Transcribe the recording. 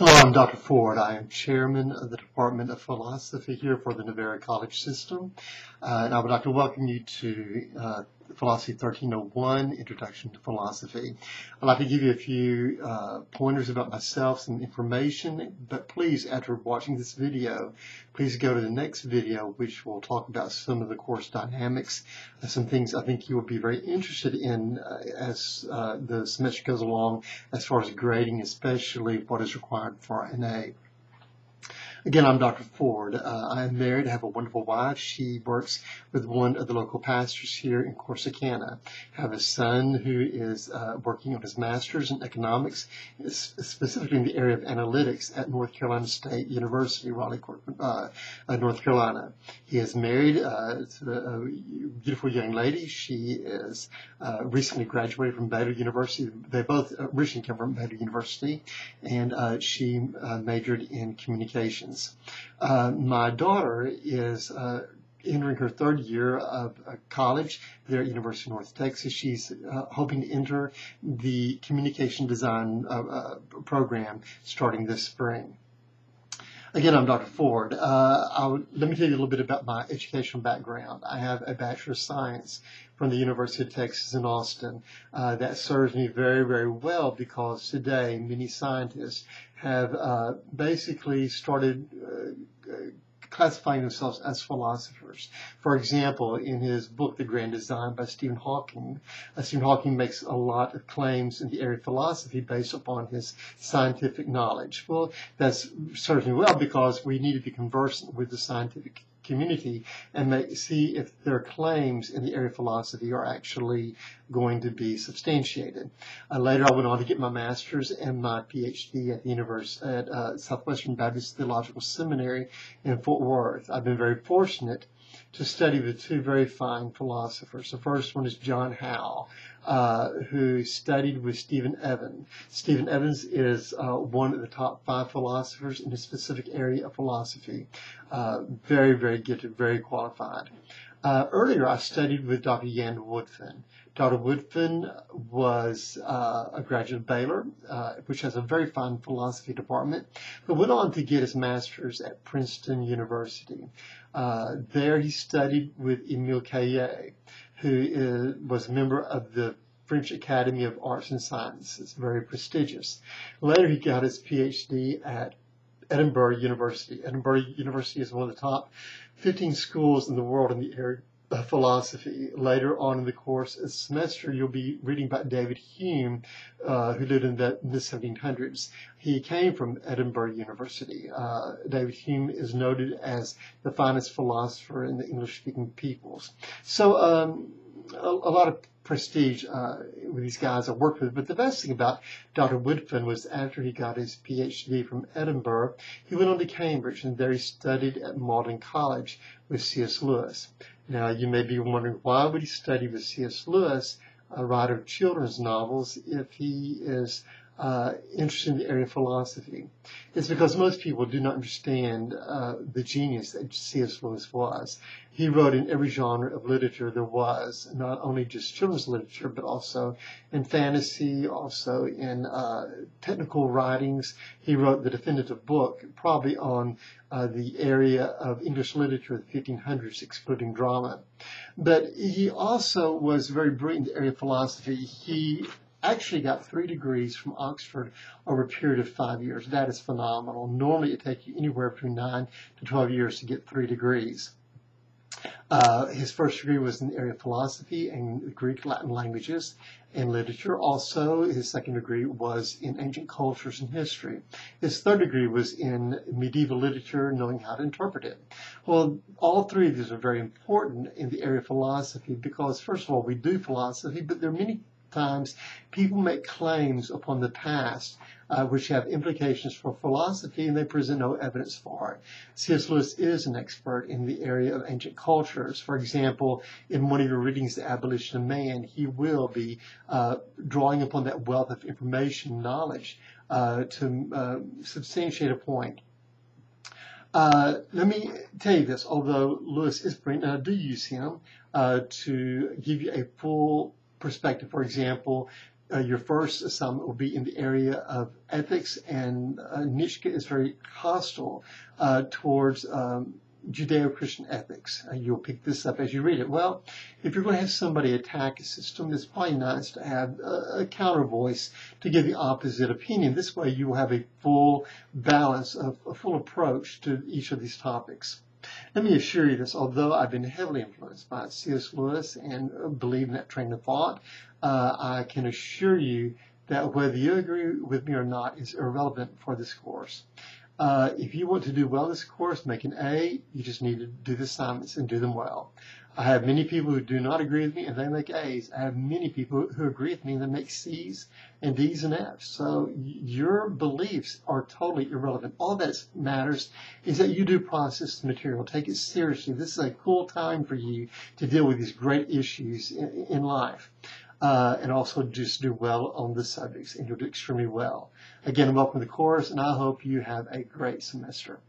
Hello, I'm Dr. Ford. I am chairman of the Department of Philosophy here for the Nevada College System. And I would like to welcome you to Philosophy 1301, Introduction to Philosophy. I'd like to give you a few pointers about myself, some information, but please, after watching this video, please go to the next video, which will talk about some of the course dynamics, some things I think you will be very interested in as the semester goes along, as far as grading, especially what is required for an A. Again, I'm Dr. Ford. I am married. I have a wonderful wife. She works with one of the local pastors here in Corsicana. I have a son who is working on his master's in economics, specifically in the area of analytics at North Carolina State University, Raleigh, North Carolina. He is married to a beautiful young lady. She is recently graduated from Baylor University. They both originally came from Baylor University, and she majored in communications. My daughter is entering her third year of college there at University of North Texas. She's hoping to enter the communication design program starting this spring. Again, I'm Dr. Ford. Let me tell you a little bit about my educational background. I have a Bachelor of Science from the University of Texas in Austin. That serves me very, very well because today many scientists have basically started classifying themselves as philosophers. For example, in his book, The Grand Design by Stephen Hawking makes a lot of claims in the area of philosophy based upon his scientific knowledge. Well, that's certainly well because we need to be conversant with the scientific community and see if their claims in the area of philosophy are actually going to be substantiated. Later, I went on to get my master's and my PhD at the University at Southwestern Baptist Theological Seminary in Fort Worth. I've been very fortunate to study with two very fine philosophers. The first one is John Howe, who studied with Stephen Evans. Stephen Evans is one of the top 5 philosophers in a specific area of philosophy. Very, very gifted, very qualified. Earlier, I studied with Dr. Jan Woodfin. Dr. Woodfin was a graduate of Baylor, which has a very fine philosophy department, but went on to get his master's at Princeton University. There he studied with Emile Caillet, who was a member of the French Academy of Arts and Sciences, very prestigious. Later, he got his PhD at Edinburgh University. Edinburgh University is one of the top 15 schools in the world in the area of philosophy. Later on in the course, this semester, you'll be reading about David Hume, who lived in the 1700s. He came from Edinburgh University. David Hume is noted as the finest philosopher in the English-speaking peoples. So a lot of prestige with these guys I worked with. But the best thing about Dr. Woodfin was after he got his PhD from Edinburgh, he went on to Cambridge, and there he studied at Malden College with C.S. Lewis. Now, you may be wondering, why would he study with C.S. Lewis, a writer of children's novels, if he is interested in the area of philosophy? It's because most people do not understand the genius that C.S. Lewis was. He wrote in every genre of literature there was, not only just children's literature, but also in fantasy, also in technical writings. He wrote the definitive book, probably on the area of English literature of the 1500s, excluding drama. But he also was very brilliant in the area of philosophy. He actually got 3 degrees from Oxford over a period of 5 years. That is phenomenal. Normally it takes you anywhere between 9 to 12 years to get 3 degrees. His first degree was in the area of philosophy and Greek, Latin languages and literature. Also, his second degree was in ancient cultures and history. His third degree was in medieval literature, knowing how to interpret it. Well, all 3 of these are very important in the area of philosophy because, first of all, we do philosophy, but there are many times people make claims upon the past which have implications for philosophy, and they present no evidence for it. C.S. Lewis is an expert in the area of ancient cultures. For example, in one of your readings, The Abolition of Man, he will be drawing upon that wealth of information, knowledge, to substantiate a point. Let me tell you this, although Lewis is brilliant, and I do use him to give you a full perspective. For example, your first assignment will be in the area of ethics, and Nishka is very hostile towards Judeo-Christian ethics. You'll pick this up as you read it. Well, if you're going to have somebody attack a system, it's probably nice to have a counter voice to give the opposite opinion. This way you will have a full balance, a full approach to each of these topics. Let me assure you this, although I've been heavily influenced by C.S. Lewis and believe in that train of thought, I can assure you that whether you agree with me or not is irrelevant for this course. If you want to do well in this course, make an A, you just need to do the assignments and do them well. I have many people who do not agree with me and they make A's. I have many people who agree with me and they make C's and D's and F's. So your beliefs are totally irrelevant. All that matters is that you do process the material. Take it seriously. This is a cool time for you to deal with these great issues in life. And also just do well on the subjects, and you'll do extremely well. Again, welcome to the course, and I hope you have a great semester.